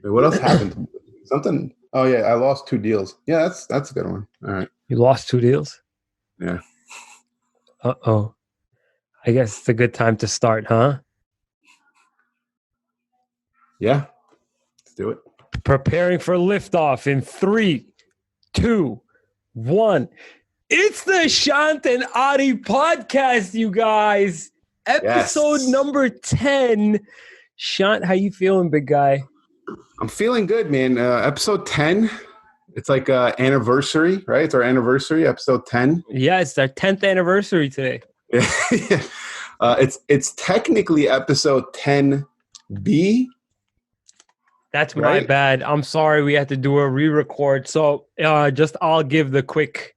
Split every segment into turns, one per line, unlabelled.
Wait, what else happened? Something. Oh yeah, I lost 2 deals. Yeah, that's a good one. All right.
You lost 2 deals?
Yeah.
Uh-oh. I guess it's a good time to start, huh?
Yeah. Let's do it.
Preparing for liftoff in 3, 2, 1. It's the Shant and Ari podcast, you guys. Episode number 10. Shant, how you feeling, big guy?
I'm feeling good, man. Episode 10. It's like anniversary, right? It's our anniversary, episode 10.
Yeah, it's our 10th anniversary today.
It's technically episode 10B.
That's my bad. I'm sorry we had to do a re-record. So I'll give the quick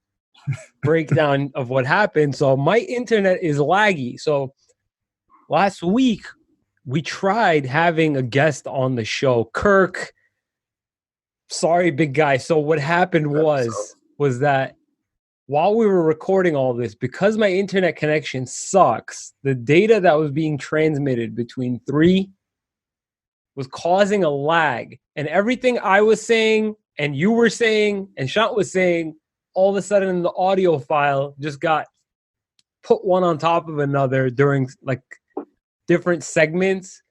breakdown of what happened. So my internet is laggy. So last week we tried having a guest on the show, Kirk. Sorry, big guy. So what happened was that while we were recording all this, because my internet connection sucks, the data that was being transmitted between 3 was causing a lag. And everything I was saying and you were saying and Shant was saying, all of a sudden the audio file just got put one on top of another during like different segments.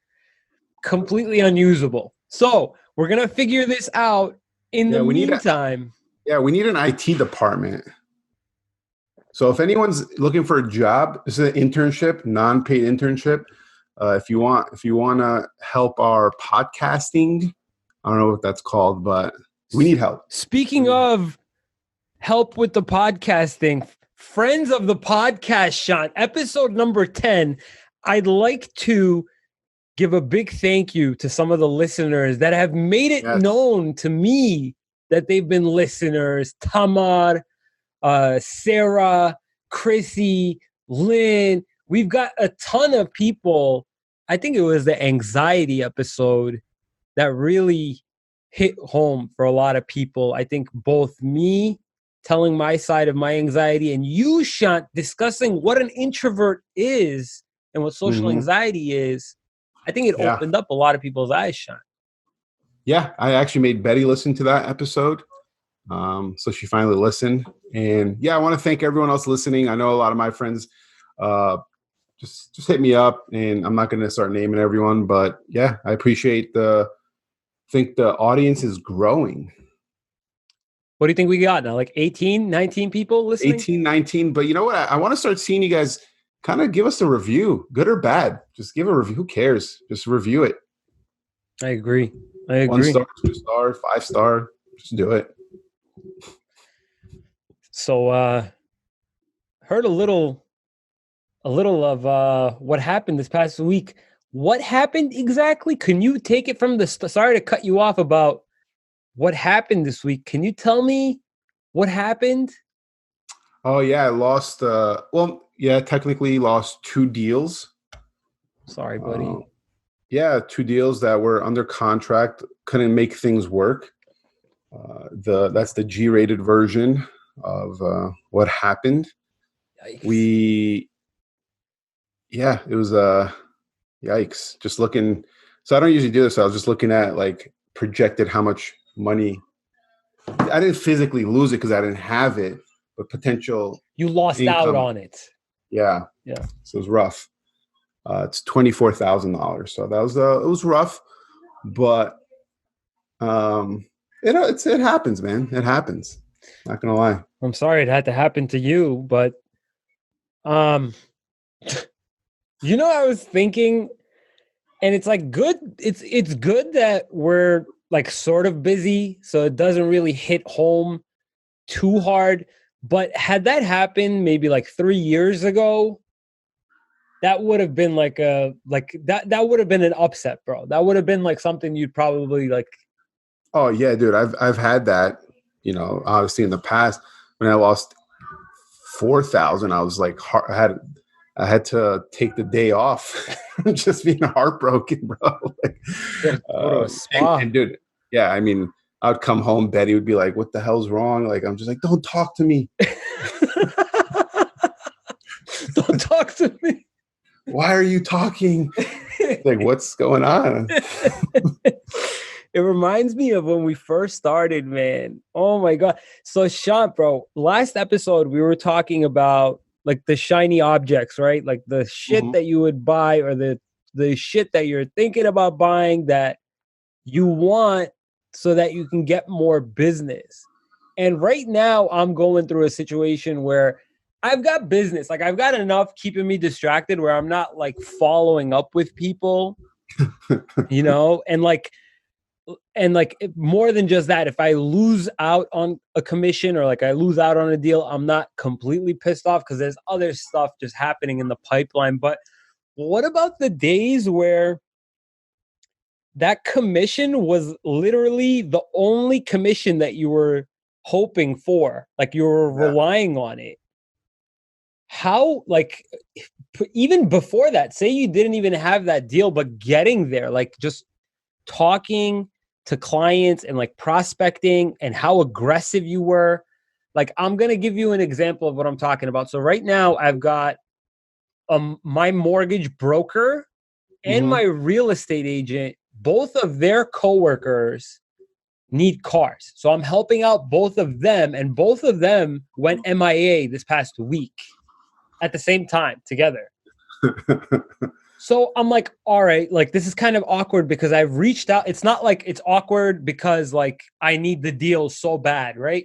Completely unusable. So we're going to figure this out in the meantime.
We need an IT department. So if anyone's looking for a job, this is an internship, non-paid internship. If you want to help our podcasting, I don't know what that's called, but we need help.
Speaking of help with the podcasting, friends of the podcast, Shant, episode number 10, I'd like to give a big thank you to some of the listeners that have made it known to me that they've been listeners. Tamar, Sarah, Chrissy, Lynn. We've got a ton of people. I think it was the anxiety episode that really hit home for a lot of people. I think both me telling my side of my anxiety and you, Shant, discussing what an introvert is and what social anxiety is. I think it opened up a lot of people's eyes, Shant.
Yeah, I actually made Betty listen to that episode. So she finally listened. And yeah, I want to thank everyone else listening. I know a lot of my friends just hit me up, and I'm not going to start naming everyone, but yeah, I appreciate think the audience is growing.
What do you think we got now? Like 18, 19 people listening?
18, 19. But you know what? I want to start seeing you guys kind of give us a review, good or bad. Just give a review. Who cares? Just review it.
I agree.
1 star, 2 star, 5 star. Just do it.
So heard a little of what happened this past week. What happened exactly? Can you take it from the sorry to cut you off about what happened this week. Can you tell me what happened?
Oh yeah, I lost technically lost 2 deals.
Sorry, buddy.
2 deals that were under contract, couldn't make things work. That's the G-rated version of what happened. Yikes. It was yikes. Just looking. So I don't usually do this. So I was just looking at like projected how much money. I didn't physically lose it because I didn't have it, but potential.
You lost out on it.
Yeah. So it was rough. It's $24,000. So that was it was rough, but it happens, man. It happens. Not gonna lie.
I'm sorry it had to happen to you, but I was thinking, and it's like good. It's good that we're like sort of busy, so it doesn't really hit home too hard. But had that happened maybe like 3 years ago, that would have been that would have been an upset, bro. That would have been like something you'd probably like.
Oh yeah, dude. I've had that, obviously in the past when I lost 4,000, I was like, I had to take the day off, just being heartbroken, bro. And dude, yeah, I mean, I'd come home, Betty would be like, "What the hell's wrong?" Like, I'm just like, "Don't talk to me."
Don't talk to me.
Why are you talking? Like, what's going on?
It reminds me of when we first started, man. Oh my God. So Shant, bro, last episode we were talking about like the shiny objects, right? Like the shit that you would buy or the shit that you're thinking about buying that you want so that you can get more business. And right now I'm going through a situation where I've got business. Like I've got enough keeping me distracted where I'm not like following up with people, you know, and like more than just that, if I lose out on a commission or like I lose out on a deal, I'm not completely pissed off because there's other stuff just happening in the pipeline. But what about the days where that commission was literally the only commission that you were hoping for, like you were relying on it? How, like, even before that, say you didn't even have that deal, but getting there, like just talking to clients and like prospecting and how aggressive you were. Like, I'm going to give you an example of what I'm talking about. So right now I've got my mortgage broker and my real estate agent, both of their coworkers need cars. So I'm helping out both of them, and both of them went MIA this past week at the same time together. So I'm like, all right, like this is kind of awkward because I've reached out. It's not like it's awkward because like I need the deal so bad, right?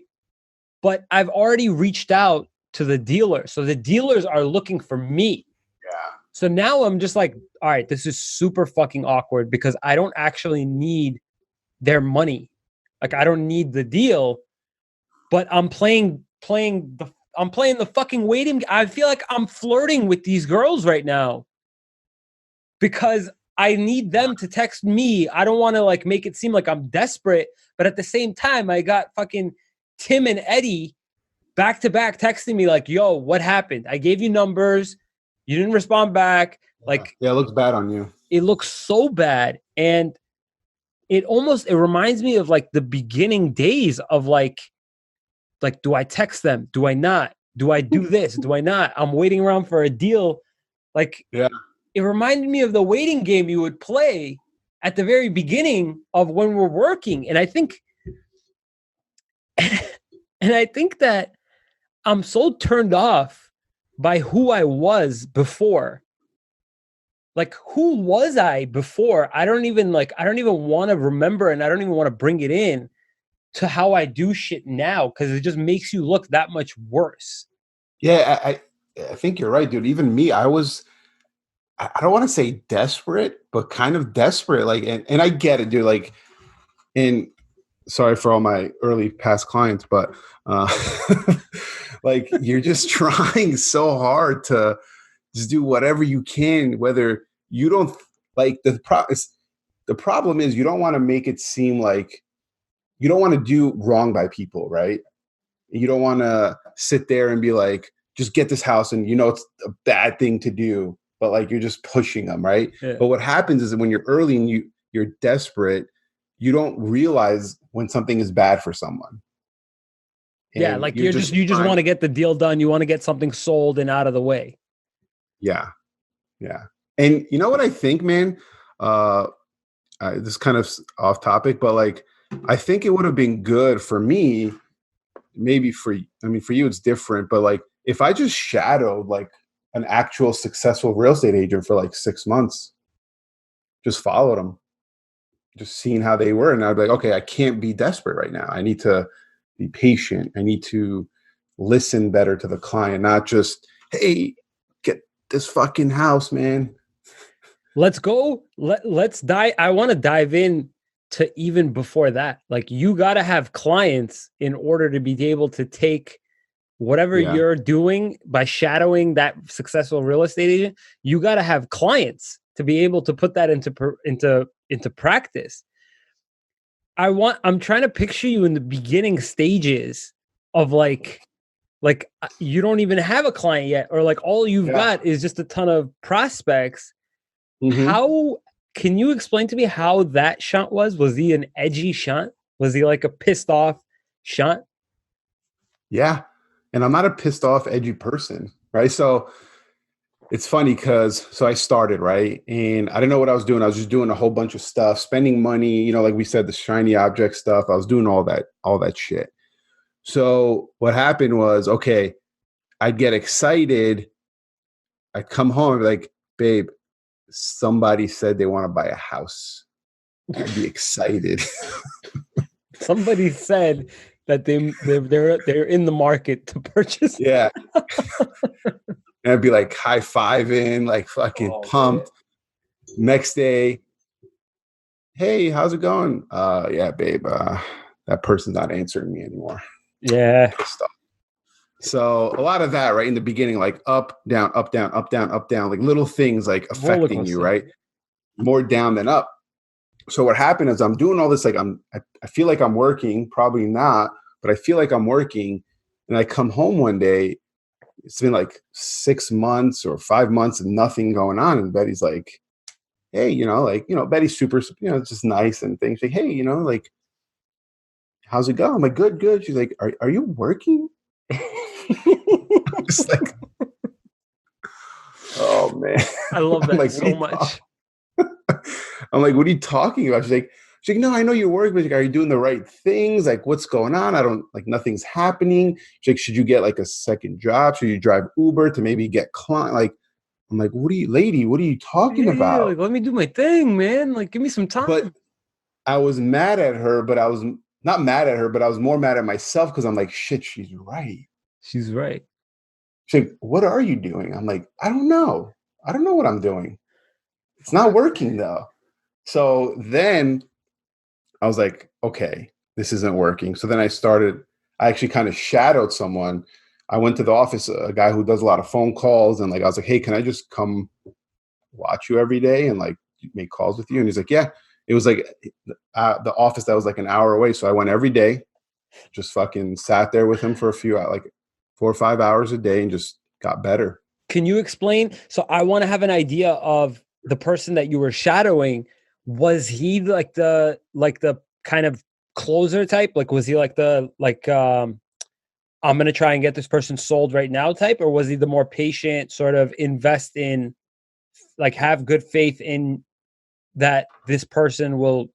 But I've already reached out to the dealer. So the dealers are looking for me.
Yeah.
So now I'm just like, all right, this is super fucking awkward because I don't actually need their money. Like I don't need the deal, but I'm playing the fucking waiting. I feel like I'm flirting with these girls right now because I need them to text me. I don't want to like make it seem like I'm desperate, but at the same time, I got fucking Tim and Eddie back to back texting me like, yo, what happened? I gave you numbers. You didn't respond back. Like,
yeah, it looks bad on you.
It looks so bad. And it reminds me of like the beginning days of like, do I text them? Do I not? Do I do this? Do I not? I'm waiting around for a deal. Like,
yeah.
It reminded me of the waiting game you would play at the very beginning of when we're working. And I think that I'm so turned off by who I was before. Like, who was I before? I don't even want to remember, and I don't even want to bring it in to how I do shit now because it just makes you look that much worse.
Yeah, I think you're right, dude. Even me, I don't want to say desperate, but kind of desperate. Like, and I get it, dude. Like, and sorry for all my early past clients, but like you're just trying so hard to just do whatever you can, whether you don't like the problem is you don't want to make it seem like you don't want to do wrong by people, right? You don't want to sit there and be like, just get this house, and it's a bad thing to do, but like you're just pushing them, right? Yeah. But what happens is that when you're early and you're desperate, you don't realize when something is bad for someone.
And yeah, like you just want to get the deal done. You want to get something sold and out of the way.
Yeah. Yeah. And you know what I think, man? This is kind of off topic, but like I think it would have been good for me, maybe for you it's different, but like if I just shadowed like an actual successful real estate agent for like 6 months, just followed them, just seeing how they were, and I'd be like, okay, I can't be desperate right now. I need to be patient. I need to listen better to the client, not just, hey, get this fucking house, man.
Let's go. Let's dive. I want to dive in to even before that. Like, you got to have clients in order to be able to take whatever you're doing by shadowing that successful real estate agent. You got to have clients to be able to put that into practice. I'm trying to picture you in the beginning stages of like you don't even have a client yet, or like all you've got is just a ton of prospects. Mm-hmm. How can you explain to me how that Shant was? Was he an edgy Shant? Was he like a pissed off Shant?
Yeah. And I'm not a pissed off, edgy person, right? So it's funny because so I started, right? And I didn't know what I was doing. I was just doing a whole bunch of stuff, spending money, like we said, the shiny object stuff. I was doing all that shit. So what happened was, okay, I'd get excited. I'd come home and be like, babe, somebody said they want to buy a house. I'd be excited.
Somebody said that they're in the market to purchase.
Yeah. And I'd be like high-fiving, like fucking pumped. Man. Next day, hey, how's it going? Yeah, babe, that person's not answering me anymore.
Yeah.
So a lot of that, right? In the beginning, like up, down, up, down, up, down, up, down, like little things like affecting you, right? More down than up. So what happened is I'm doing all this, like I feel like I'm working, probably not, but I feel like I'm working. And I come home one day, it's been like 6 months or 5 months and nothing going on. And Betty's like, hey, Betty's super, it's just nice and things. Like, hey, like, how's it going? I'm like, good. She's like, are you working? I'm just like, oh man.
I love that like, so much.
I'm like, what are you talking about? She's like, no, I know you're working, but like, are you doing the right things? Like, what's going on? I don't like nothing's happening. She's like, should you get like a second job? Should you drive Uber to maybe get client? Like, I'm like, what are you talking about?
Like, let me do my thing, man. Like, give me some time.
But I was mad at her, but I was not mad at her, but I was more mad at myself because I'm like, shit, she's right.
She's right.
She's like, what are you doing? I'm like, I don't know. I don't know what I'm doing. It's not working though. So then I was like, okay, this isn't working. So then I actually kind of shadowed someone. I went to the office, a guy who does a lot of phone calls. And like, I was like, hey, can I just come watch you every day and like make calls with you? And he's like, yeah. It was like the office that was like an hour away. So I went every day, just fucking sat there with him for a few, like 4 or 5 hours a day and just got better.
Can you explain? So I want to have an idea of the person that you were shadowing. Was he like the kind of closer type? Like, was he like I'm going to try and get this person sold right now type? Or was he the more patient sort of invest in, like, have good faith in that this person will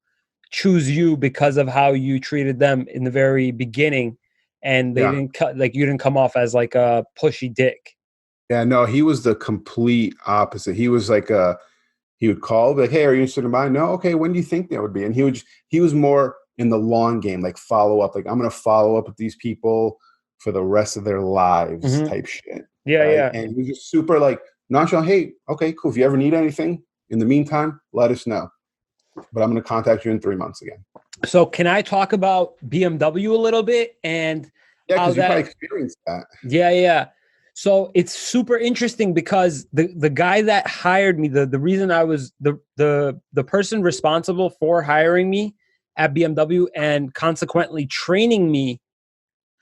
choose you because of how you treated them in the very beginning? And they didn't you didn't come off as like a pushy dick.
Yeah, no, he was the complete opposite. He was like he would call, like, hey, are you interested in buying? No, okay, when do you think that would be? And he was more in the long game, like follow up, like I'm gonna follow up with these people for the rest of their lives type shit.
Yeah, right? Yeah.
And he was just super like nonchalant, hey, okay, cool. If you ever need anything in the meantime, let us know. But I'm gonna contact you in 3 months again.
So can I talk about BMW a little bit? And
yeah, because you probably experienced that.
Yeah. So it's super interesting because the guy that hired me, the reason I was the person responsible for hiring me at BMW and consequently training me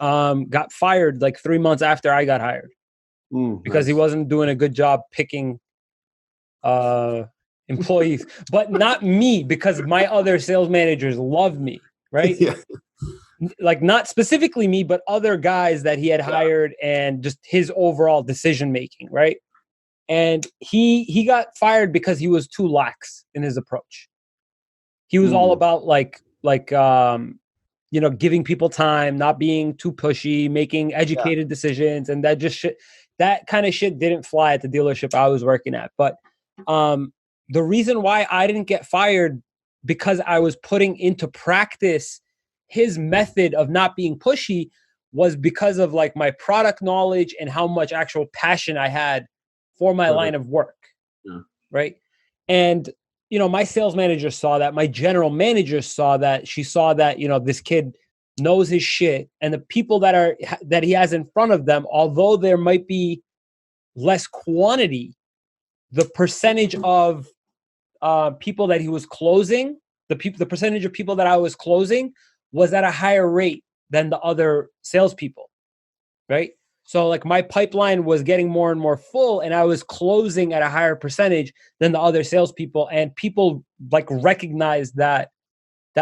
got fired like 3 months after I got hired because he wasn't doing a good job picking employees, but not me, because my other sales managers loved me, right?
Yeah.
Like not specifically me, but other guys that he had hired and just his overall decision making, right? And he got fired because he was too lax in his approach. He was all about giving people time, not being too pushy, making educated decisions, and that kind of shit didn't fly at the dealership I was working at. But the reason why I didn't get fired, because I was putting into practice his method of not being pushy, was because of like my product knowledge and how much actual passion I had for my line of work. Yeah. Right. And, my sales manager saw that, my general manager saw that. She saw that, this kid knows his shit, and the people that he has in front of them, although there might be less quantity, the percentage of people that he was closing, the percentage of people that I was closing was at a higher rate than the other salespeople, right? So like my pipeline was getting more and more full, and I was closing at a higher percentage than the other salespeople. And people like recognized that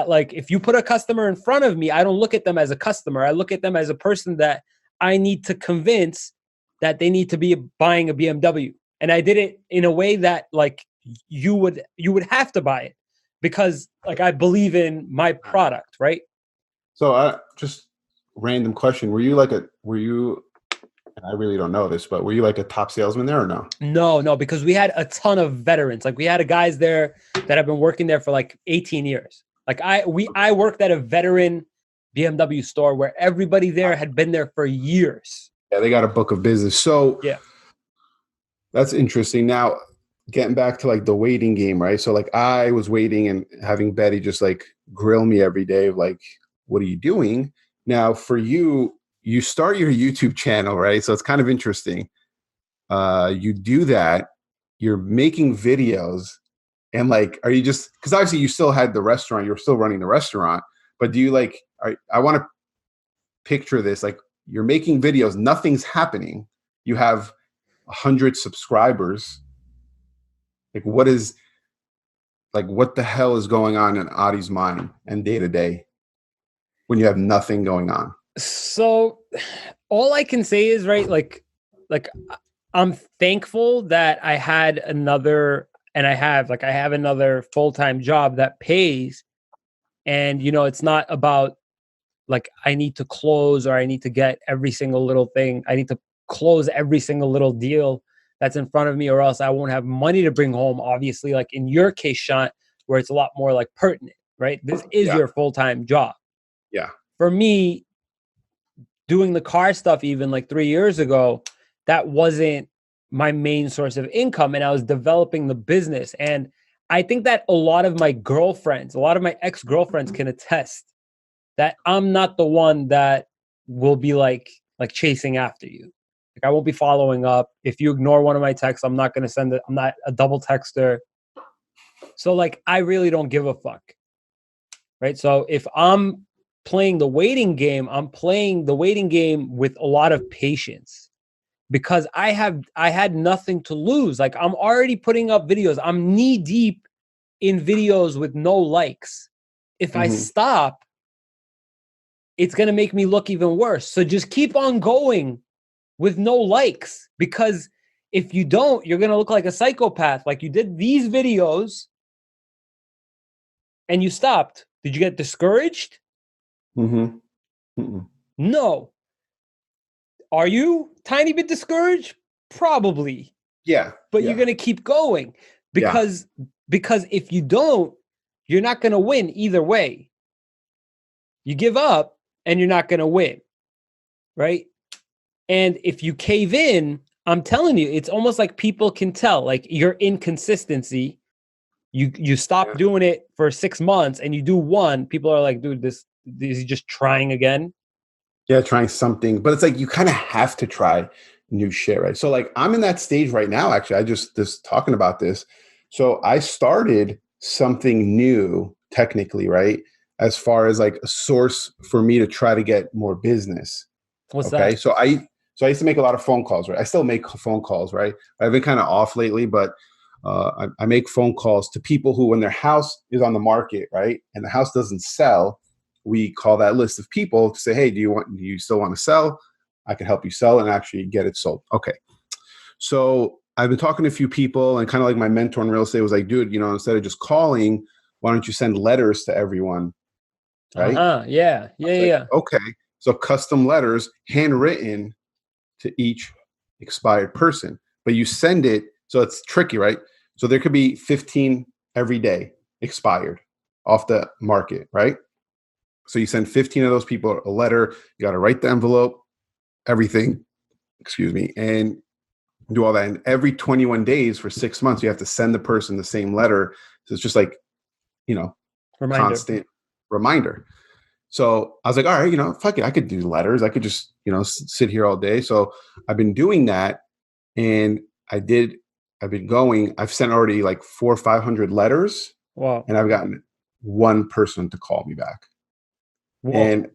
like if you put a customer in front of me, I don't look at them as a customer. I look at them as a person that I need to convince that they need to be buying a BMW. And I did it in a way that like you would have to buy it because like I believe in my product, right?
So just random question. Were you, and I really don't know this, but were you like a top salesman there or no?
No, because we had a ton of veterans. Like we had guys there that have been working there for like 18 years. Like I worked at a veteran BMW store where everybody there had been there for years.
Yeah, they got a book of business. So
yeah,
that's interesting. Now, getting back to like the waiting game, right? So like I was waiting and having Betty just like grill me every day, like, what are you doing? Now for you, you start your YouTube channel, right? So it's kind of interesting. You do that, you're making videos, and like, are you just, because obviously you still had the restaurant, you're still running the restaurant, but do you like, I want to picture this, like you're making videos, nothing's happening. You have 100 subscribers. Like what the hell is going on in Adi's mind and day to day when you have nothing going on?
So all I can say is, right, like I'm thankful that I had another, and I have another full-time job that pays. And, you know, it's not about like, I need to close or I need to get every single little thing. I need to close every single little deal that's in front of me or else I won't have money to bring home. Obviously, like in your case, Shant, where it's a lot more like pertinent, right? This is your full-time job.
Yeah.
For me, doing the car stuff even like 3 years ago, that wasn't my main source of income, and I was developing the business. And I think that a lot of my ex-girlfriends can attest that I'm not the one that will be like chasing after you. Like I won't be following up. If you ignore one of my texts, I'm not going to send it. I'm not a double texter. So like, I really don't give a fuck. Right. So if I'm playing the waiting game, I'm playing the waiting game with a lot of patience because I had nothing to lose. Like I'm already putting up videos. I'm knee deep in videos with no likes. If I stop, it's going to make me look even worse. So just keep on going with no likes, because if you don't, you're going to look like a psychopath. Like you did these videos and you stopped. Did you get discouraged? No. Are you tiny bit discouraged? Probably.
Yeah.
But you're going to keep going because if you don't, you're not going to win either way. You give up and you're not going to win. Right? And if you cave in, I'm telling you, it's almost like people can tell like your inconsistency. You stop doing it for 6 months and you do one, people are like, dude, this is just trying again.
Yeah, trying something. But it's like you kind of have to try new shit, right? So like I'm in that stage right now, actually. I just talking about this. So I started something new technically, right? As far as like a source for me to try to get more business.
What's that?
So I used to make a lot of phone calls, right? I still make phone calls, right? I've been kind of off lately, but I make phone calls to people who, when their house is on the market, right, and the house doesn't sell, we call that list of people to say, hey, do you still want to sell? I can help you sell and actually get it sold. Okay. So I've been talking to a few people, and kind of like my mentor in real estate was like, dude, you know, instead of just calling, why don't you send letters to everyone? Right?
Yeah.
Okay. So custom letters, handwritten to each expired person, but you send it. So it's tricky, right? So there could be 15 every day expired off the market, right? So you send 15 of those people a letter. You got to write the envelope, everything, and do all that. And every 21 days for 6 months, you have to send the person the same letter. So it's just like, you know, constant reminder. So I was like, all right, you know, fuck it. I could do letters. I could just, you know, sit here all day. So I've been doing that. And I've been going, I've sent already like 400 or 500 letters.
Wow.
And I've gotten one person to call me back. Whoa. And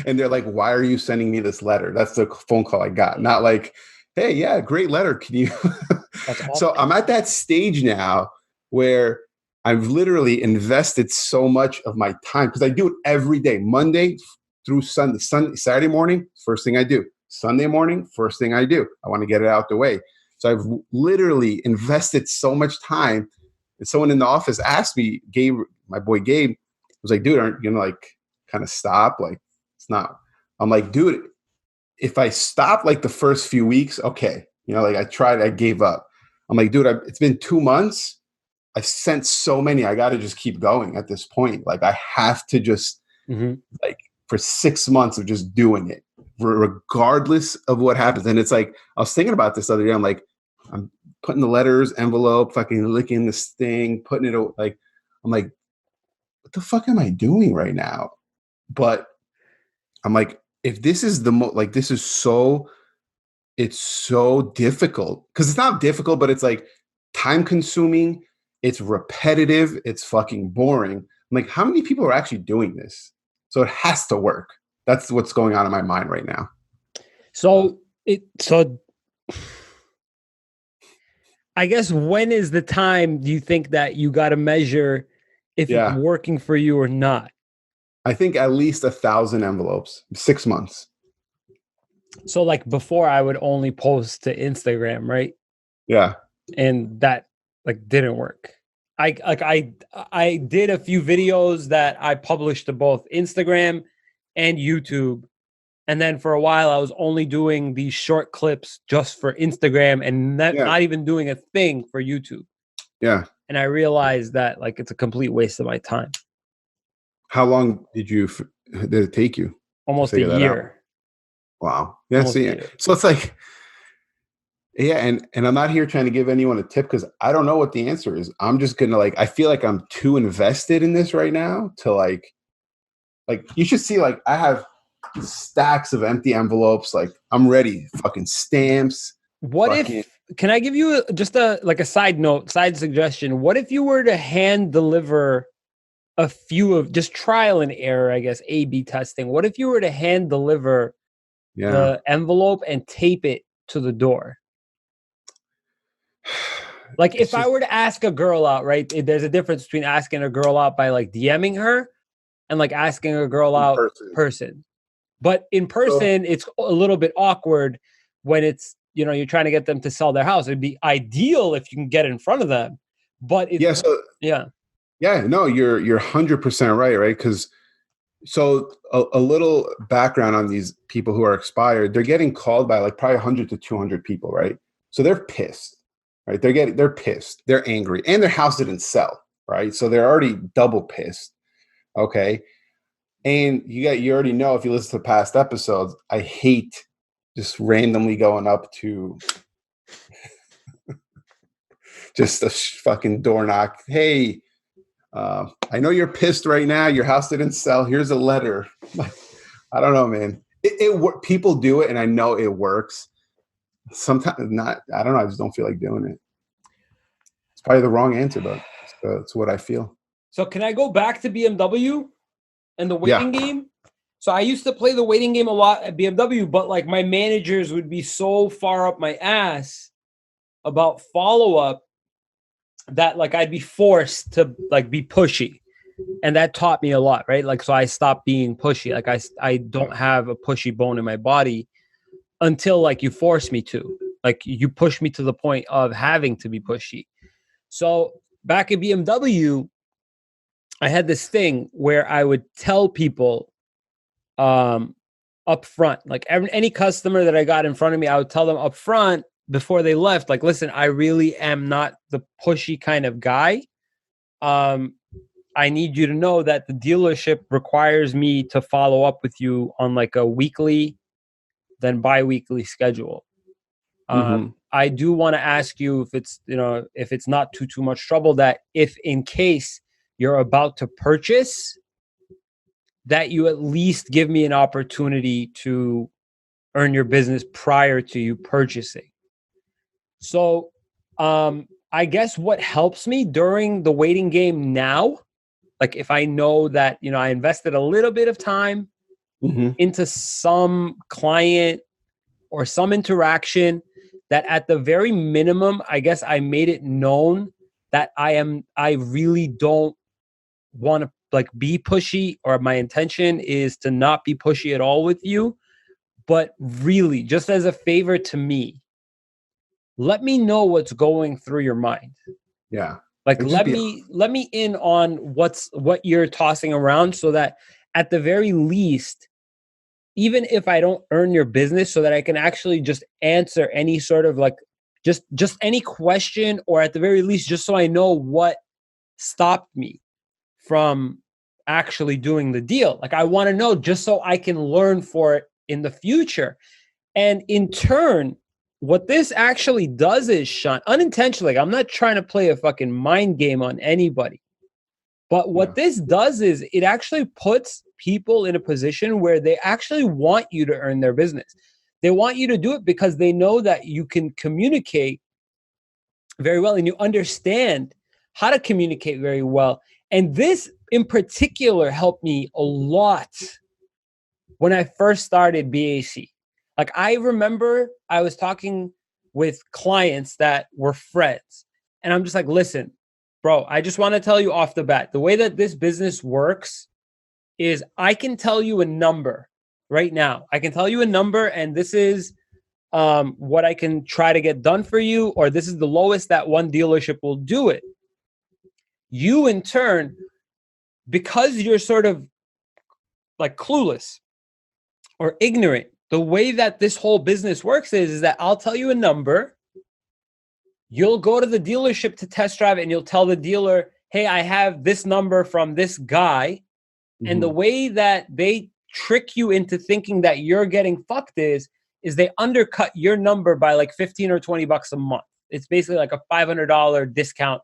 and they're like, why are you sending me this letter? That's the phone call I got. Not like, hey, yeah, great letter. Can you? That's awesome. So I'm at that stage now where I've literally invested so much of my time, because I do it every day, Monday through Saturday morning, first thing I do. Sunday morning, first thing I do. I want to get it out the way. So I've literally invested so much time. And someone in the office asked me, my boy Gabe, was like, dude, aren't you gonna like kind of stop? Like, it's not. I'm like, dude, if I stop like the first few weeks, okay. Like I tried, I gave up. I'm like, dude, it's been 2 months. I've sent so many. I got to just keep going at this point. Like I have to just like for 6 months of just doing it, regardless of what happens. And it's like, I was thinking about this the other day. I'm like, I'm putting the letters, envelope, fucking licking this thing, putting it like, I'm like, what the fuck am I doing right now? But I'm like, if this is like, this is it's so difficult, because it's not difficult, but it's like time consuming. It's repetitive. It's fucking boring. I'm like, how many people are actually doing this? So it has to work. That's what's going on in my mind right now.
So I guess, when is the time do you think that you got to measure if it's working for you or not?
I think at least 1,000 envelopes, 6 months.
So like before I would only post to Instagram, right?
Yeah.
And that like didn't work. I did a few videos that I published to both Instagram and YouTube. And then for a while I was only doing these short clips just for Instagram and not even doing a thing for YouTube.
Yeah.
And I realized that like it's a complete waste of my time.
How long did it take you?
Almost a year.
Wow. Yeah. So it's like, yeah. And I'm not here trying to give anyone a tip, because I don't know what the answer is. I'm just going to like, I feel like I'm too invested in this right now to like you should see, like I have stacks of empty envelopes. Like I'm ready. Fucking stamps.
Can I give you just a side suggestion? What if you were to hand deliver a few of just trial and error, I guess, A/B testing? What if you were to hand deliver the envelope and tape it to the door? Like if I were to ask a girl out, right? There's a difference between asking a girl out by like DMing her and like asking a girl out person. But in person, it's a little bit awkward when it's, you're trying to get them to sell their house. It'd be ideal if you can get in front of them. But it's,
no, you're 100% right? Because so a little background on these people who are expired, they're getting called by like probably 100 to 200 people, right? So they're pissed, right? They're pissed, they're angry, and their house didn't sell, right? So they're already double pissed, okay? And you already know, if you listen to past episodes, I hate just randomly going up to just a fucking door knock. Hey, I know you're pissed right now. Your house didn't sell. Here's a letter. I don't know, man. People do it, and I know it works. Sometimes not. I don't know. I just don't feel like doing it. It's probably the wrong answer, but it's what I feel.
So can I go back to BMW and the waiting game? So I used to play the waiting game a lot at BMW, but like my managers would be so far up my ass about follow-up that like I'd be forced to like be pushy. And that taught me a lot, right? Like, so I stopped being pushy. Like I don't have a pushy bone in my body until like you force me to. Like you push me to the point of having to be pushy. So back at BMW, I had this thing where I would tell people up front, like any customer that I got in front of me, I would tell them up front before they left, like, listen, I really am not the pushy kind of guy. I need you to know that the dealership requires me to follow up with you on like a weekly, then bi-weekly schedule. I do want to ask you if it's not too much trouble, that if in case you're about to purchase, that you at least give me an opportunity to earn your business prior to you purchasing. So I guess what helps me during the waiting game now, like if I know that, I invested a little bit of time into some client or some interaction, that at the very minimum, I guess I made it known that I really don't want to like be pushy, or my intention is to not be pushy at all with you, but really just as a favor to me, let me know what's going through your mind.
Yeah.
Like, let me in on what you're tossing around, so that at the very least, even if I don't earn your business, so that I can actually just answer any sort of like, just any question, or at the very least, just so I know what stopped me from actually doing the deal. Like, I want to know just so I can learn for it in the future. And in turn, what this actually does is, Shant, unintentionally, I'm not trying to play a fucking mind game on anybody, but what this does is it actually puts people in a position where they actually want you to earn their business. They want you to do it because they know that you can communicate very well and you understand how to communicate very well. And this in particular helped me a lot when I first started BAC. Like, I remember I was talking with clients that were friends, and I'm just like, listen, bro, I just want to tell you off the bat, the way that this business works is I can tell you a number right now. I can tell you a number, and this is what I can try to get done for you, or this is the lowest that one dealership will do it. You, in turn, because you're sort of like clueless or ignorant, the way that this whole business works is that I'll tell you a number. You'll go to the dealership to test drive it, and you'll tell the dealer, hey, I have this number from this guy. Mm-hmm. And the way that they trick you into thinking that you're getting fucked is they undercut your number by like 15 or 20 bucks a month. It's basically like a $500 discount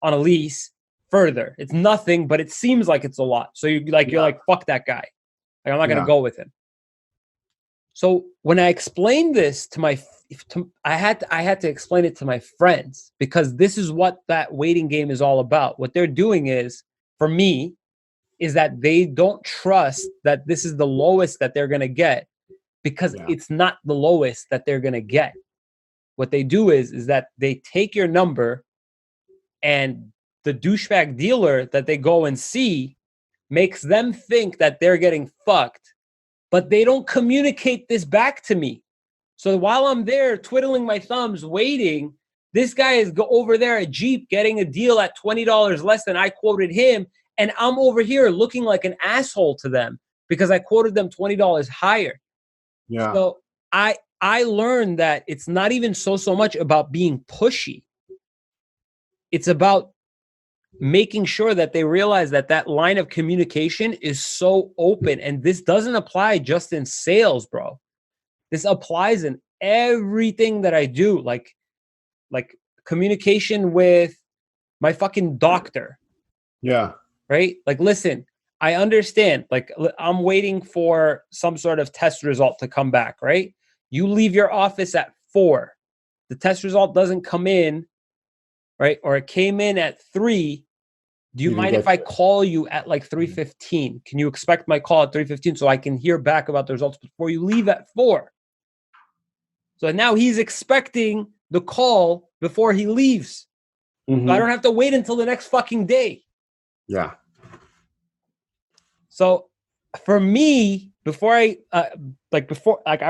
on a lease further. It's nothing, but it seems like it's a lot. So you're like, fuck that guy. Like, I'm not going to go with him. So when I explained this I had to explain it to my friends, because this is what that waiting game is all about. What they're doing is, for me, is that they don't trust that this is the lowest that they're going to get, because it's not the lowest that they're going to get. What they do is that they take your number, and the douchebag dealer that they go and see makes them think that they're getting fucked, but they don't communicate this back to me. So while I'm there twiddling my thumbs waiting, this guy is over there at Jeep getting a deal at $20 less than I quoted him, and I'm over here looking like an asshole to them because I quoted them $20 higher. Yeah. So I learned that it's not even so much about being pushy. It's about making sure that they realize that line of communication is so open. And this doesn't apply just in sales, bro. This applies in everything that I do, like communication with my fucking doctor.
Yeah.
Right? Like, listen, I understand. Like, I'm waiting for some sort of test result to come back, right? You leave your office at 4. The test result doesn't come in, right? Or it came in at 3. Do you mind if I call you at like 3:15? Can you expect my call at 3:15 so I can hear back about the results before you leave at 4? So now he's expecting the call before he leaves. Mm-hmm. So I don't have to wait until the next fucking day.
Yeah.
So for me, I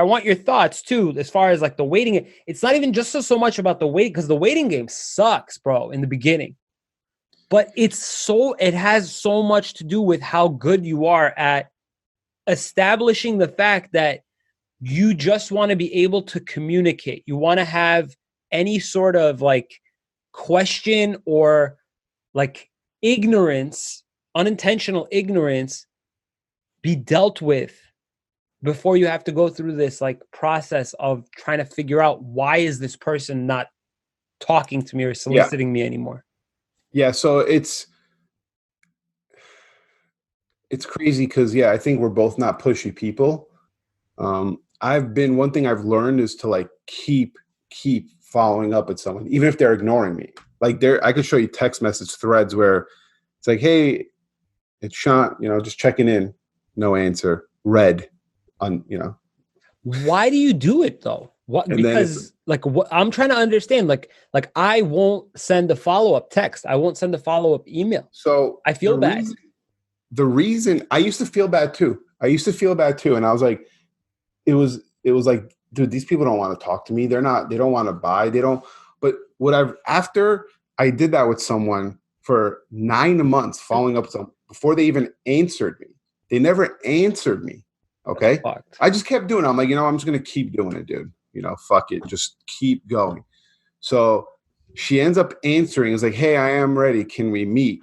want your thoughts too, as far as like the waiting. It's not even just so much about the waiting, because the waiting game sucks, bro, in the beginning. But it has so much to do with how good you are at establishing the fact that you just want to be able to communicate. You want to have any sort of like question or like ignorance, unintentional ignorance, be dealt with before you have to go through this like process of trying to figure out, why is this person not talking to me or soliciting me anymore?
Yeah. So it's crazy because, I think we're both not pushy people. One thing I've learned is to like keep following up with someone, even if they're ignoring me. Like, I could show you text message threads where it's like, hey, it's Shant, just checking in. No answer. Read on,
Why do you do it though? What? Because what I'm trying to understand, like I won't send a follow-up text. I won't send a follow-up email.
So
I feel bad.
The reason I used to feel bad too. And I was like, it was like dude, these people don't want to talk to me. They don't want to buy. They don't. But after I did that with someone for 9 months, following up with them before they even answered me, they never answered me. Okay. I just kept doing it. I'm like, I'm just going to keep doing it, dude. Fuck it. Just keep going. So she ends up answering. It's like, hey, I am ready. Can we meet?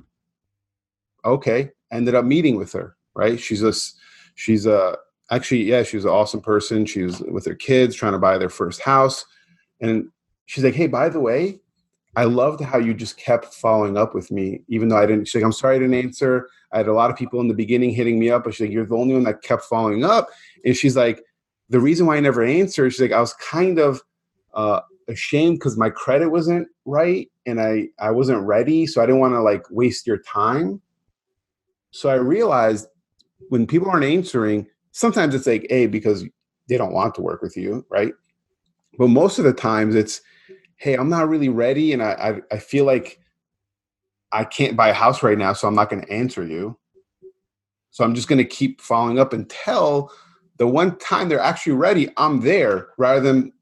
Okay. Ended up meeting with her. Right. She was an awesome person. She was with her kids trying to buy their first house. And she's like, hey, by the way, I loved how you just kept following up with me, even though I didn't. She's like, I'm sorry I didn't answer. I had a lot of people in the beginning hitting me up, but she's like, you're the only one that kept following up. And she's like, the reason why I never answered, she's like, I was kind of ashamed because my credit wasn't right and I wasn't ready. So I didn't want to like waste your time. So I realized when people aren't answering, sometimes it's like, because they don't want to work with you, right? But most of the times it's, hey, I'm not really ready, and I feel like I can't buy a house right now, so I'm not going to answer you. So I'm just going to keep following up until the one time they're actually ready, I'm there, rather than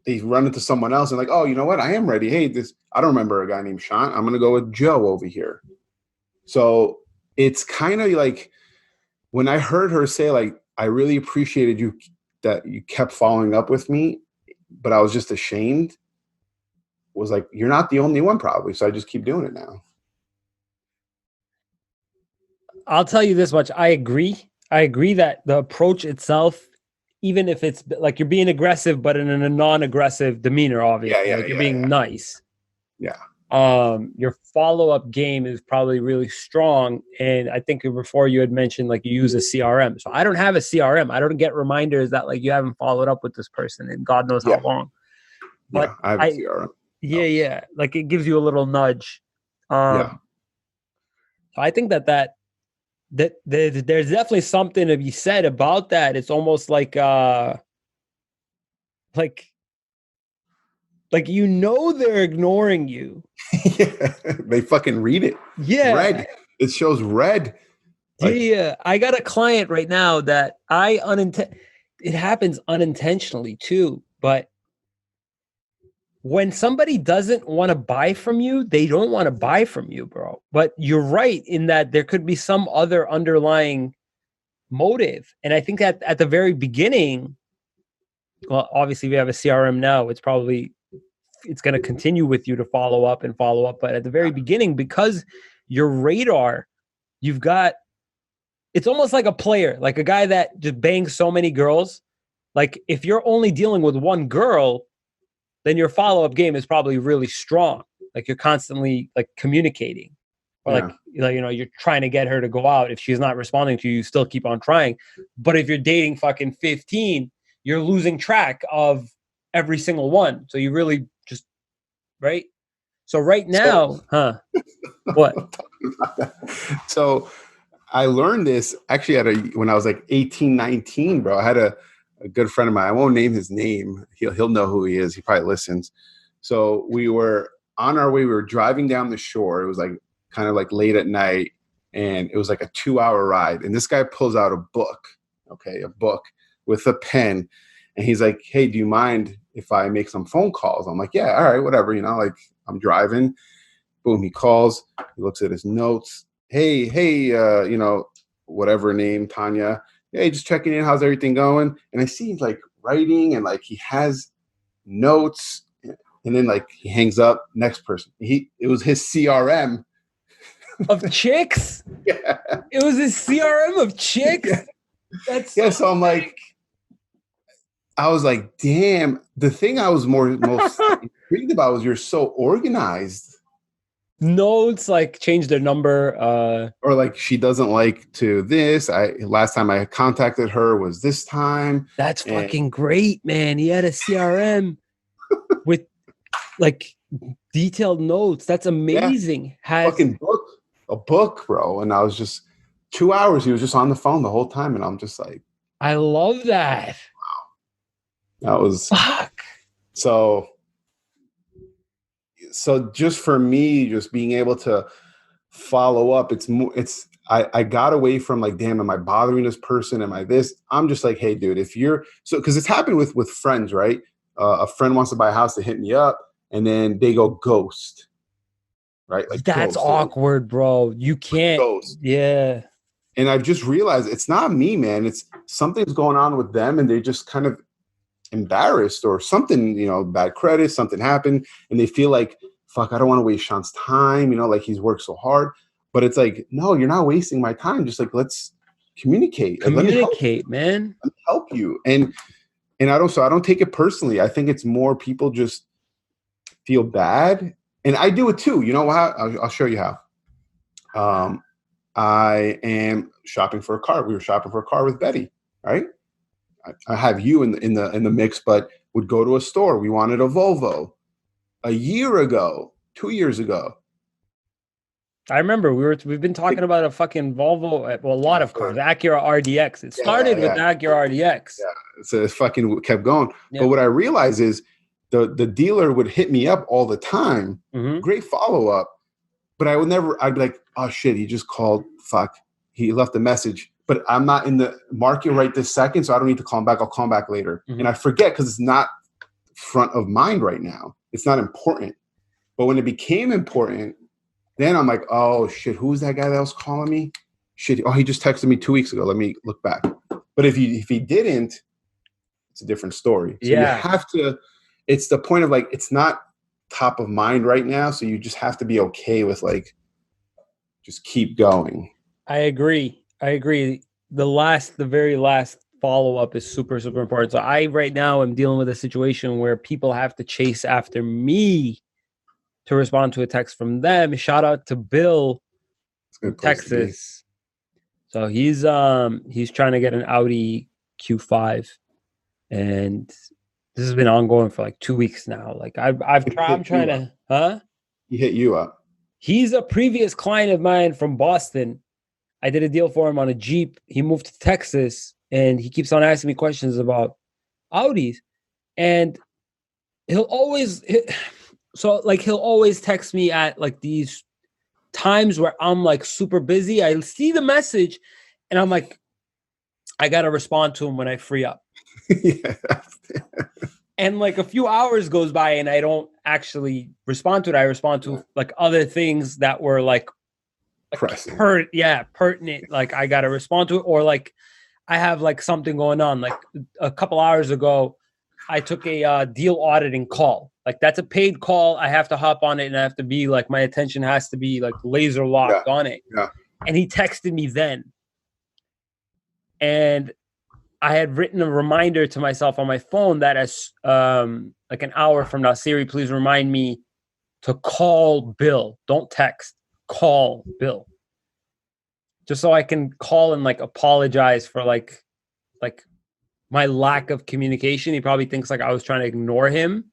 they run into someone else and like, oh, you know what? I am ready. Hey, I don't remember a guy named Shant. I'm going to go with Joe over here. So it's kind of like when I heard her say, like, I really appreciated you that you kept following up with me, but I was just ashamed, was like, you're not the only one probably. So I just keep doing it now.
I'll tell you this much. I agree that the approach itself, even if it's like you're being aggressive, but in a non-aggressive demeanor, obviously, you're being nice.
Yeah.
Your follow-up game is probably really strong. And I think before you had mentioned like you use a CRM. So I don't have a CRM. I don't get reminders that like you haven't followed up with this person in God knows how long. But
I have a CRM.
Yeah. Like it gives you a little nudge. So I think that there's definitely something to be said about that. It's almost like they're ignoring you.
Yeah, they fucking read it.
Yeah.
Red. It shows red.
Like, yeah. I got a client right now that it happens unintentionally too, but when somebody doesn't want to buy from you, they don't want to buy from you, bro. But you're right in that there could be some other underlying motive. And I think that at the very beginning, well, obviously we have a CRM now. It's going to continue with you to follow up. But at the very beginning, because your radar, it's almost like a player, like a guy that just bangs so many girls. Like if you're only dealing with one girl, then your follow-up game is probably really strong. Like you're constantly like communicating, or you're trying to get her to go out. If she's not responding to you, you still keep on trying. But if you're dating fucking 15, you're losing track of every single one. So you really just, right? So right now, what?
So I learned this actually when I was like 18, 19, bro. I had a good friend of mine. I won't name his name. He'll know who he is. He probably listens. So we were on our way. We were driving down the shore. It was like kind of like late at night, and it was like a 2-hour ride. And this guy pulls out a book with a pen, and he's like, "Hey, do you mind if I make some phone calls?" I'm like, "Yeah, all right, whatever." Like I'm driving. Boom, he calls. He looks at his notes. Hey, whatever name, Tanya. Hey, just checking in. How's everything going? And I see he's like writing and like he has notes. And then like he hangs up. Next person. It was his CRM
of chicks.
Yeah,
it was his CRM of chicks.
Yeah. So I'm like, I was like, damn. The thing I was most intrigued about was you're so organized.
Notes like change their number,
or like she doesn't like to this. Last time I contacted her was this time.
That's fucking great, man. He had a CRM with like detailed notes. That's amazing.
Fucking a book, bro. And I was just 2 hours. He was just on the phone the whole time, and I'm just like,
I love that.
Wow, that was
fuck.
So just for me, just being able to follow up, I got away from like, damn, am I bothering this person? Am I this? I'm just like, hey, dude, if you're because it's happened with friends, right? A friend wants to buy a house to hit me up, and then they go ghost, right? Like
That's
ghost,
awkward, bro. You can't.
ghost.
Yeah.
And I've just realized it's not me, man. It's something's going on with them, and they just kind of embarrassed or something, bad credit, something happened, and they feel like, fuck, I don't want to waste Shant's time, like he's worked so hard. But it's like, no, you're not wasting my time. Just like, let's communicate. Like,
Communicate, man.
Let me help you. And I don't take it personally. I think it's more people just feel bad. And I do it too. You know how? I'll show you how. I am shopping for a car. We were shopping for a car with Betty, right? I have you in the mix, but would go to a store. We wanted a Volvo a year ago, 2 years ago.
I remember we've been talking about a fucking Volvo, well, a lot of cars, Acura RDX. It started with Acura RDX.
Yeah, so it fucking kept going. Yeah. But what I realized is the dealer would hit me up all the time. Mm-hmm. Great follow up, but I'd be like, oh shit, he just called. Fuck, he left a message. But I'm not in the market right this second, so I don't need to call him back. I'll call him back later. Mm-hmm. And I forget because it's not front of mind right now. It's not important. But when it became important, then I'm like, oh shit, who's that guy that was calling me? Shit, oh, he just texted me 2 weeks ago. Let me look back. But if he didn't, it's a different story. So you have to, it's the point of like, it's not top of mind right now. So you just have to be okay with like, just keep going.
I agree. The very last follow-up is super, super important. So I right now am dealing with a situation where people have to chase after me to respond to a text from them. Shout out to Bill from Texas. So he's trying to get an Audi Q5, and this has been ongoing for like 2 weeks now. Like I'm trying to,
He hit you up.
He's a previous client of mine from Boston. I did a deal for him on a Jeep. He moved to Texas, and he keeps on asking me questions about Audis, and he'll always text me at like these times where I'm like super busy. I see the message and I'm like, I got to respond to him when I free up. Yeah. And like a few hours goes by and I don't actually respond to it. I respond to like other things that were like pertinent. Like I got to respond to it, or like I have like something going on. Like a couple hours ago, I took a deal auditing call. Like that's a paid call. I have to hop on it and I have to be like, my attention has to be like laser locked on it. Yeah. And he texted me then. And I had written a reminder to myself on my phone that as like an hour from now, Siri, please remind me to call Bill. Don't text, call Bill. Just so I can call and like apologize for like my lack of communication. He probably thinks like I was trying to ignore him,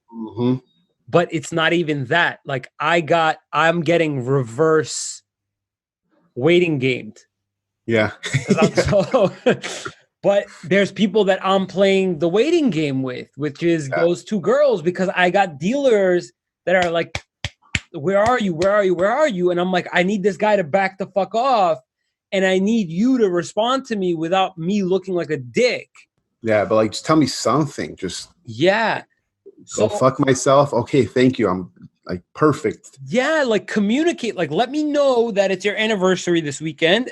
but it's not even that. Like I'm getting reverse waiting gamed.
Yeah.
But there's people that I'm playing the waiting game with, which is those two girls, because I got dealers that are like, where are you? Where are you? Where are you? And I'm like, I need this guy to back the fuck off. And I need you to respond to me without me looking like a dick.
Yeah, but like, just tell me something. Just
go
fuck myself. Okay, thank you. I'm like perfect.
Yeah, like communicate. Like, let me know that it's your anniversary this weekend,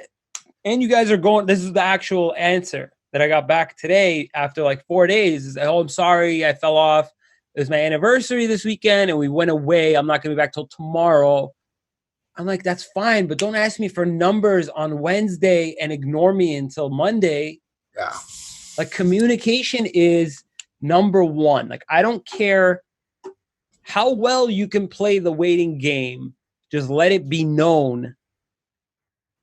and you guys are going. This is the actual answer that I got back today after like 4 days. Is, oh, I'm sorry, I fell off. It was my anniversary this weekend, and we went away. I'm not gonna be back till tomorrow. I'm like, that's fine, but don't ask me for numbers on Wednesday and ignore me until Monday.
Yeah.
Like communication is number one. Like I don't care how well you can play the waiting game. Just let it be known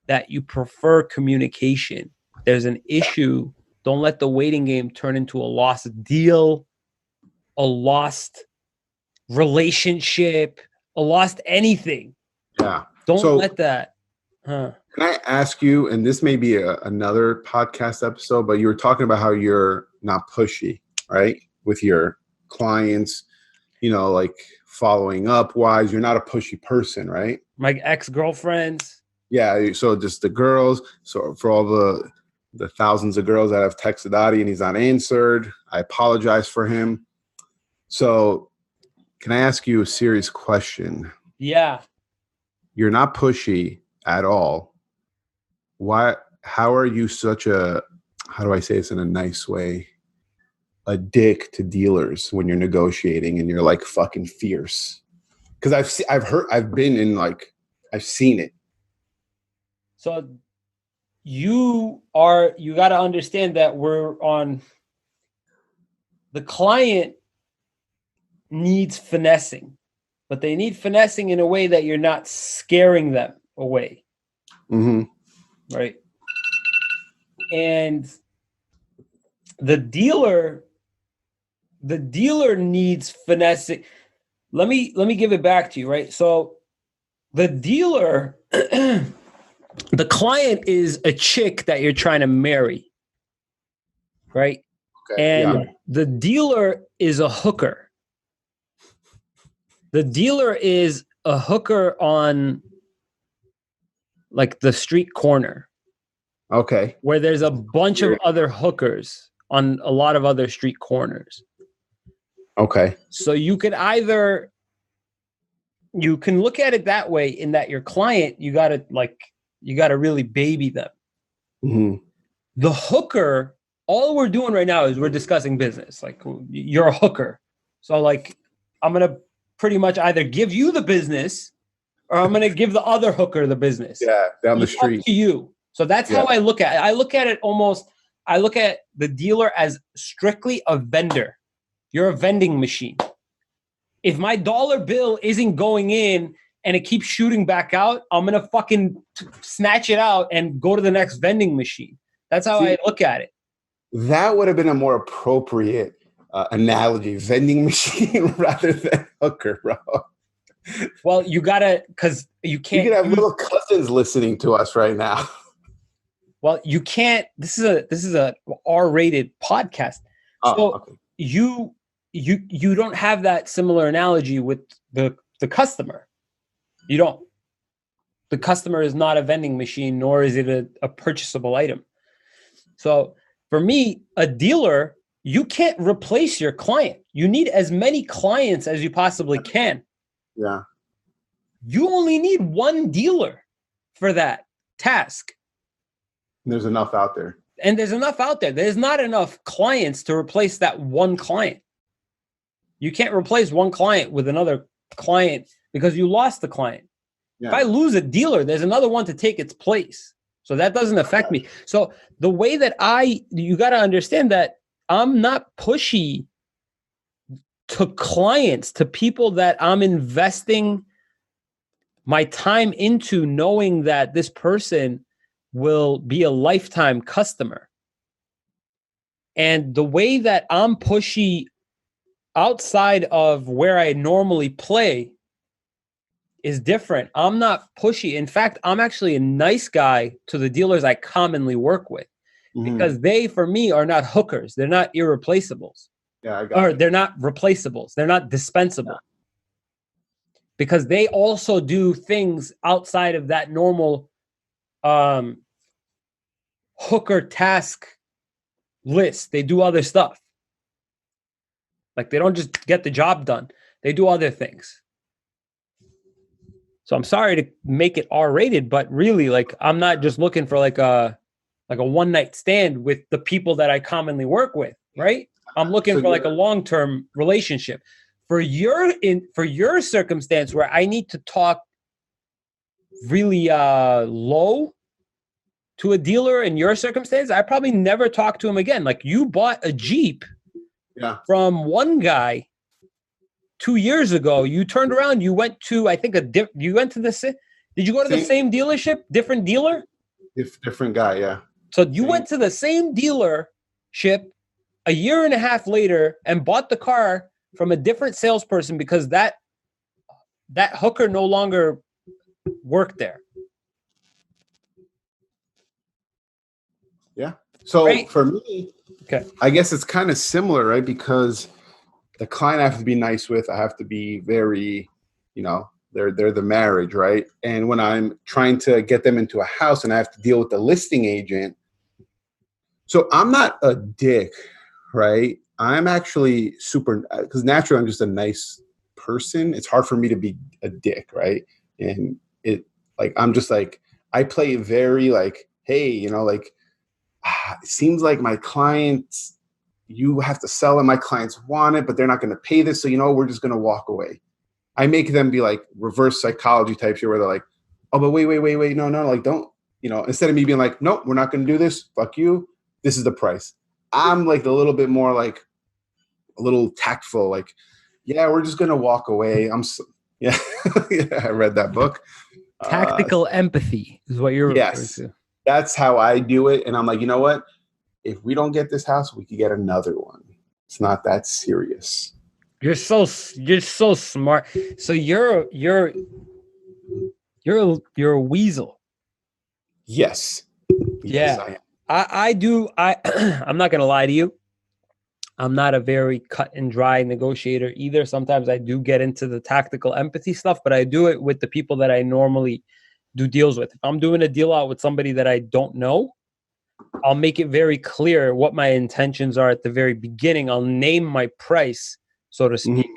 that you prefer communication. There's an issue. Don't let the waiting game turn into a lost deal, a lost relationship, a lost anything.
Yeah.
Don't let that.
Can I ask you, and this may be another podcast episode, but you were talking about how you're not pushy, right? With your clients, like following up wise, you're not a pushy person, right?
My ex-girlfriends.
Yeah, so just the girls. So for all the thousands of girls that have texted Adi and he's not answered, I apologize for him. So can I ask you a serious question?
Yeah.
You're not pushy at all. Why? How are you such a, how do I say this in a nice way, a dick to dealers when you're negotiating and you're like fucking fierce? Because I've seen it.
So you got to understand that the client needs finessing, but they need finessing in a way that you're not scaring them away.
Mm-hmm.
Right. And the dealer needs finessing. Let me give it back to you, right? So the dealer, the client is a chick that you're trying to marry, right?
Okay,
and the dealer is a hooker. The dealer is a hooker on like the street corner.
Okay.
Where there's a bunch of other hookers on a lot of other street corners.
Okay.
So you can look at it that way, in that your client, you gotta really baby them.
Mm-hmm.
The hooker, all we're doing right now is we're discussing business. Like, you're a hooker. So like, I'm going to pretty much either give you the business or I'm going to give the other hooker the business.
Yeah, down the street.
Up to you. So that's how I look at it. I look at the dealer as strictly a vendor. You're a vending machine. If my dollar bill isn't going in and it keeps shooting back out, I'm going to fucking snatch it out and go to the next vending machine. That's how I look at it.
That would have been a more appropriate analogy, vending machine rather than hooker, bro.
Well, you gotta, because you can't.
You could have little cousins listening to us right now.
Well, you can't. This is a R-rated podcast, so
okay.
you don't have that similar analogy with the customer. You don't. The customer is not a vending machine, nor is it a purchasable item. So for me, a dealer, you can't replace your client. You need as many clients as you possibly can.
Yeah.
You only need one dealer for that task.
There's enough out there.
And there's enough out there. There's not enough clients to replace that one client. You can't replace one client with another client because you lost the client. Yeah. If I lose a dealer, there's another one to take its place. So that doesn't affect me. So the way that you got to understand that I'm not pushy to clients, to people that I'm investing my time into, knowing that this person will be a lifetime customer. And the way that I'm pushy outside of where I normally play is different. I'm not pushy. In fact, I'm actually a nice guy to the dealers I commonly work with, because they, for me, are not hookers. They're not irreplaceables.
Yeah, I got
or they're not replaceables. They're not dispensable. Yeah. Because they also do things outside of that normal hooker task list. They do other stuff. Like, they don't just get the job done. They do other things. So I'm sorry to make it R-rated, but really, like, I'm not just looking for like a one-night stand with the people that I commonly work with, right? I'm looking for like a long-term relationship. For your circumstance where I need to talk really low to a dealer in your circumstance, I probably never talk to him again. Like, you bought a Jeep from one guy 2 years ago. You turned around, you went to, I think, did you go to the same dealership, different dealer?
Different guy, yeah.
So you went to the same dealership a year and a half later and bought the car from a different salesperson because that hooker no longer worked there.
Yeah. So for me, I guess it's kind of similar, right? Because the client I have to be nice with, I have to be very, They're the marriage, right? And when I'm trying to get them into a house and I have to deal with the listing agent, so I'm not a dick, right? I'm actually super, because naturally I'm just a nice person. It's hard for me to be a dick, right? And it, like, I'm just like, I play it very like, hey, like, it seems like my clients, you have to sell it. My clients want it, but they're not going to pay this. So, we're just going to walk away. I make them be like reverse psychology type shit where they're like, oh, but wait, no, like, don't, instead of me being like, nope, we're not going to do this. Fuck you. This is the price. I'm like a little bit more like a little tactful, like, yeah, we're just going to walk away. Yeah, yeah, I read that book.
Tactical empathy is what you're referring to.
That's how I do it. And I'm like, you know what? If we don't get this house, we could get another one. It's not that serious.
You're so smart. So you're a weasel.
Yes.
Yeah. I do. I'm not gonna lie to you. I'm not a very cut and dry negotiator either. Sometimes I do get into the tactical empathy stuff, but I do it with the people that I normally do deals with. If I'm doing a deal out with somebody that I don't know, I'll make it very clear what my intentions are at the very beginning. I'll name my price, so to speak,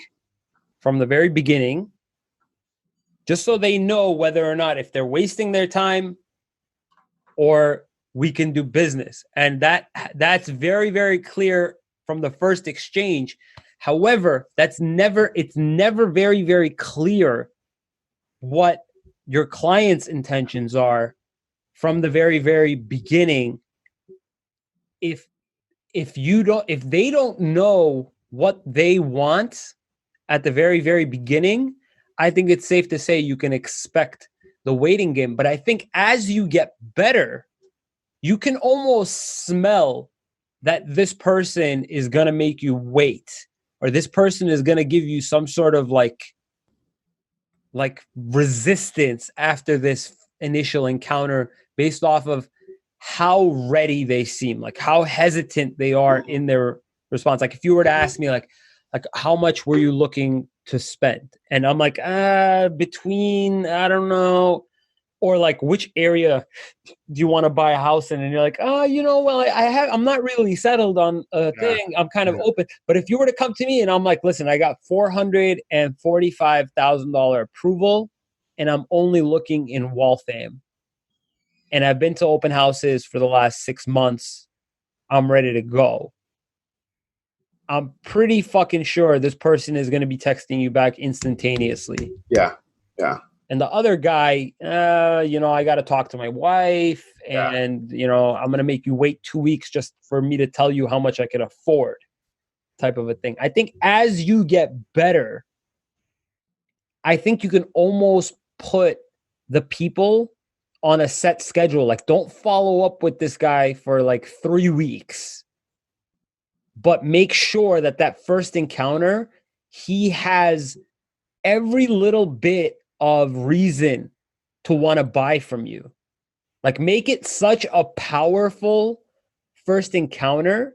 from the very beginning, just so they know whether or not if they're wasting their time or we can do business. And that's very, very clear from the first exchange. However, it's never very, very clear what your client's intentions are from the very, very beginning. If they don't know what they want at the very, very beginning, I think it's safe to say you can expect the waiting game. But I think as you get better, you can almost smell that this person is going to make you wait, or this person is going to give you some sort of like resistance after this initial encounter based off of how ready they seem, like how hesitant they are in their response. Like if you were to ask me like how much were you looking to spend? And I'm like, between, I don't know. Or like, which area do you want to buy a house in? And you're like, well, I'm not really settled on a thing. I'm kind of open. But if you were to come to me and I'm like, listen, I got $445,000 approval and I'm only looking in Waltham. And I've been to open houses for the last 6 months. I'm ready to go. I'm pretty fucking sure this person is going to be texting you back instantaneously.
Yeah. Yeah.
And the other guy, I got to talk to my wife and, I'm going to make you wait 2 weeks just for me to tell you how much I can afford type of a thing. I think as you get better, I think you can almost put the people on a set schedule. Like, don't follow up with this guy for like 3 weeks, but make sure that first encounter, he has every little bit of reason to want to buy from you. Like, make it such a powerful first encounter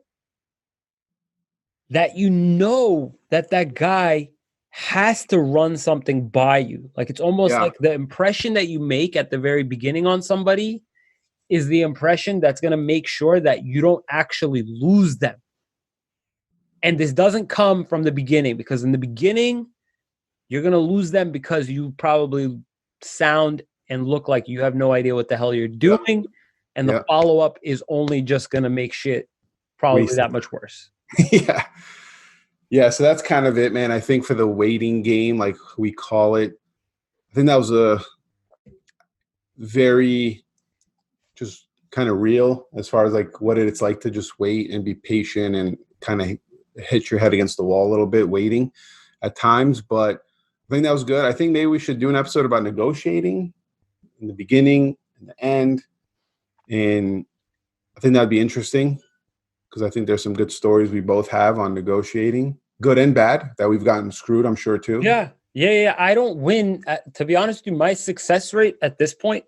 that that guy has to run something by you. Like, it's almost like the impression that you make at the very beginning on somebody is the impression that's going to make sure that you don't actually lose them. And this doesn't come from the beginning, because in the beginning, you're going to lose them because you probably sound and look like you have no idea what the hell you're doing. And the follow-up is only just going to make shit probably that much worse.
Yeah. Yeah. So that's kind of it, man. I think for the waiting game, like we call it, I think that was a very just kind of real as far as like what it's like to just wait and be patient and kind of hit your head against the wall a little bit waiting at times. But I think that was good. I think maybe we should do an episode about negotiating in the beginning and the end. And I think that'd be interesting because I think there's some good stories we both have on negotiating, good and bad, that we've gotten screwed, I'm sure, too.
Yeah. I don't win. To be honest with you, my success rate at this point,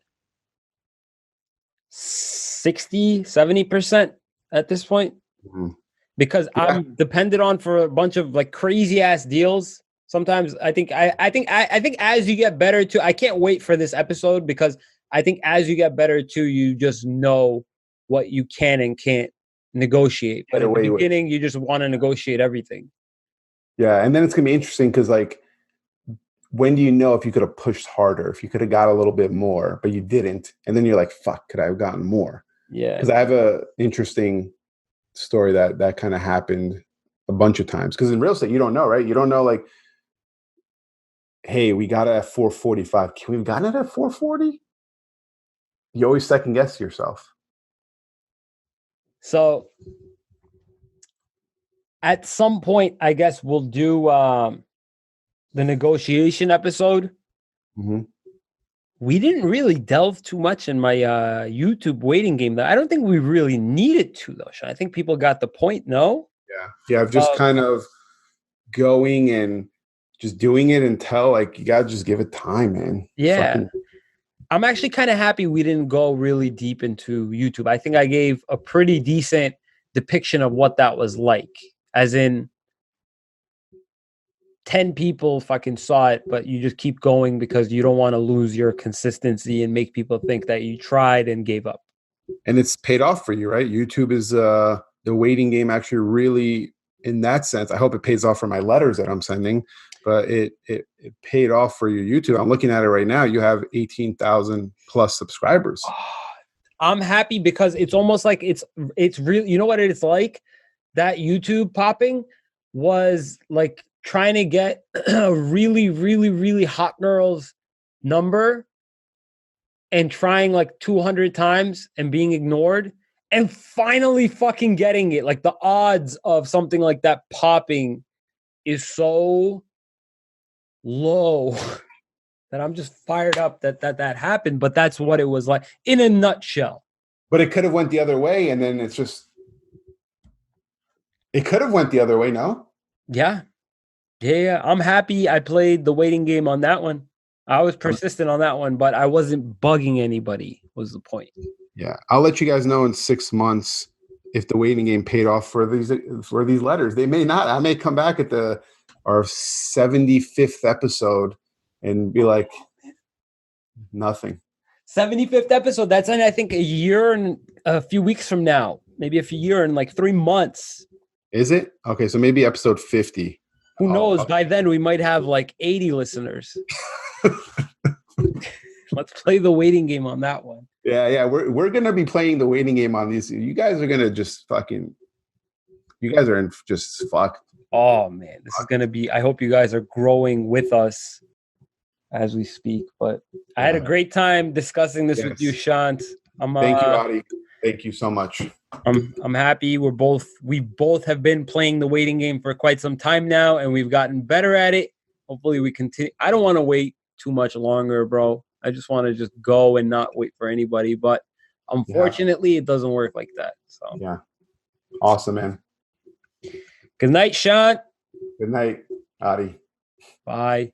60, 70% at this point. Mm-hmm. Because I'm dependent on for a bunch of like crazy ass deals Sometimes I think as you get better too, I can't wait for this episode because I think as you get better too, you just know what you can and can't negotiate. But in the beginning, you just want to negotiate everything.
Yeah, and then it's gonna be interesting because like, when do you know if you could have pushed harder, if you could have got a little bit more, but you didn't, and then you're like, "Fuck, could I have gotten more?"
Yeah,
because I have a interesting story that kind of happened a bunch of times. Because in real estate, you don't know, right? You don't know like, hey, we got it at 445. Can we have gotten it at 440? You always second guess yourself.
So at some point, I guess we'll do the negotiation episode.
Mm-hmm.
We didn't really delve too much in my YouTube waiting game, though. I don't think we really needed to, though, Sean. I think people got the point, no?
Yeah, I've just kind of going and just doing it until like, you gotta just give it time, man.
Yeah. I'm actually kind of happy we didn't go really deep into YouTube. I think I gave a pretty decent depiction of what that was like, as in 10 people fucking saw it, but you just keep going because you don't want to lose your consistency and make people think that you tried and gave up.
And it's paid off for you, right? YouTube is the waiting game actually really, in that sense, I hope it pays off for my letters that I'm sending, but it paid off for your YouTube. I'm looking at it right now. You have 18,000 plus subscribers.
I'm happy because it's almost like it's real. You know what it's like? That YouTube popping was like trying to get a really, really, really hot girl's number and trying like 200 times and being ignored and finally fucking getting it. Like the odds of something like that popping is so low that I'm just fired up that happened. But that's what it was like in a nutshell.
But it could have went the other way, and then it could have went the other way, no?
Yeah. I'm happy I played the waiting game on that one. I was persistent on that one, but I wasn't bugging anybody, was the point.
Yeah. I'll let you guys know in 6 months if the waiting game paid off for these letters. They may not. I may come back at our 75th episode and be like, nothing.
75th episode. That's in, I think, a year and a few weeks from now. Maybe a year and like 3 months.
Is it? Okay, so maybe episode 50.
Who knows? By then, we might have like 80 listeners. Let's play the waiting game on that one.
Yeah. We're gonna be playing the waiting game on these. You guys are gonna just fucking. You guys are in just fuck.
Oh man, this is gonna be. I hope you guys are growing with us as we speak. But I had a great time discussing this with you, Shant.
Thank you, Ari. Thank you so much.
I'm happy. We both have been playing the waiting game for quite some time now, and we've gotten better at it. Hopefully, we continue. I don't want to wait too much longer, bro. I just want to just go and not wait for anybody. But unfortunately, it doesn't work like that. So
yeah, awesome, man.
Good night, Shant.
Good night, Adi.
Bye.